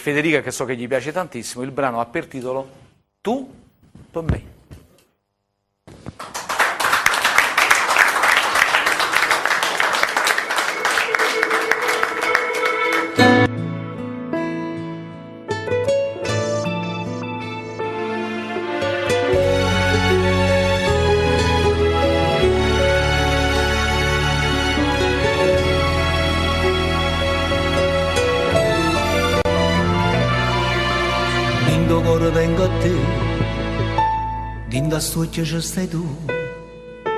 Federica, che so che gli piace tantissimo, il brano ha per titolo Tu per me. Dindo cuore vengo a te, dindo a stucchio ci stai tu,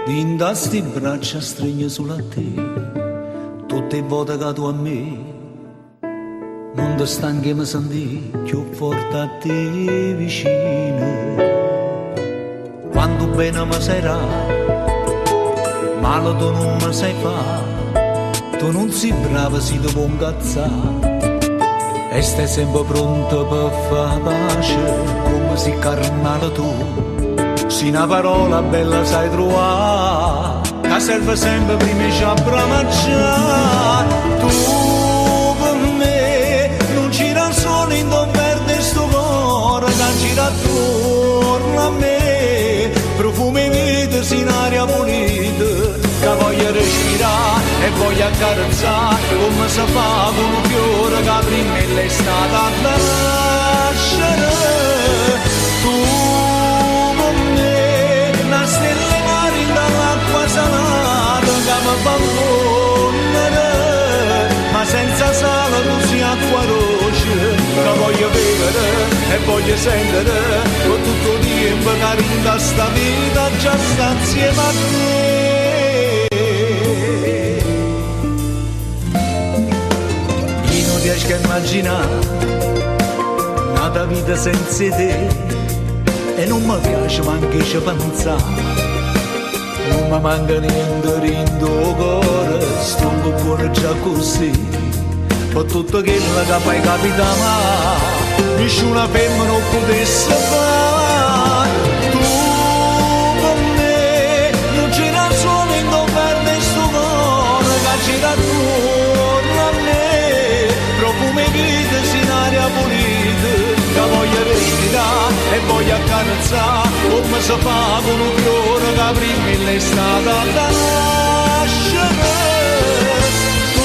dindo a sti braccia stringo sulla te, tutte le volte che tu a me, non ti stanchi mi senti più forte a te vicino. Quando bene mi sei male tu non mi sai fa, tu non sei brava si ti può incazzare. E stai sempre pronto per fare pace, come si carnale tu. Se una parola bella sai trovare, che serve sempre prima di abbracciare. Tu per me non gira solo in don verde sto cuore, che gira attorno a me. Profumi vita in aria pulita, che voglio respirare e voglio accarezzare, come si fa con un fiore che prima è l'estate a nascere. Tu con me, una stella marina dall'acqua salata che mi fa fondere, ma senza sale non si acqua dolce, che voglio bere e voglio sentere, con tutto il tempo che rinda sta vita già sta insieme a te. Riesco a immaginare una vita senza te e non mi piace manche ci pensare, non mi manca niente dentro il cuore, sto un cuore già così, per tutto quello che poi capita mai, nessuna femmina non potesse fare. Tu con me non c'era solo in don verde sto cuore, che c'era attorno a me. Profume vita in aria pulita, che voglio respirare e voglio accarezzare, come si fa con un fiore che prima è l'estate a nascere. Tu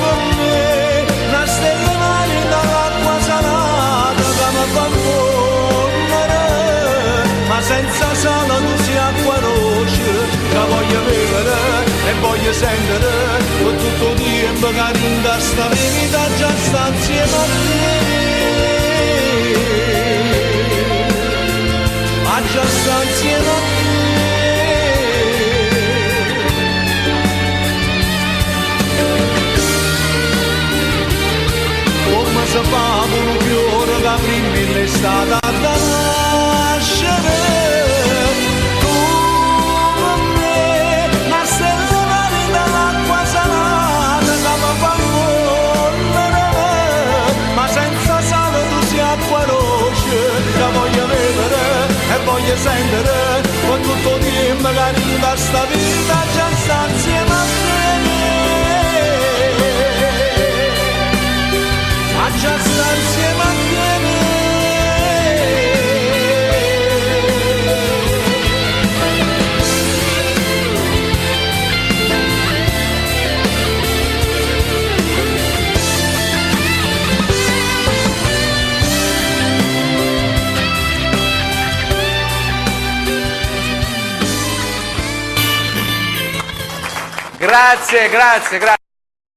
per me, una stella marina dall'acqua salata che mi fa fondere, ma senza sale non si acqua dolce, che voglio bere e voglio sentere, con tutto il tempo che rinda sta vita già sta insieme a te, ma già sta insieme a te. Come si fa con un fiore che prima è l'estate a nascere. Voglio sentere con tutto il tempo che arriva sta vita già sta insieme a te, ma già sta insieme a Grazie, grazie, grazie.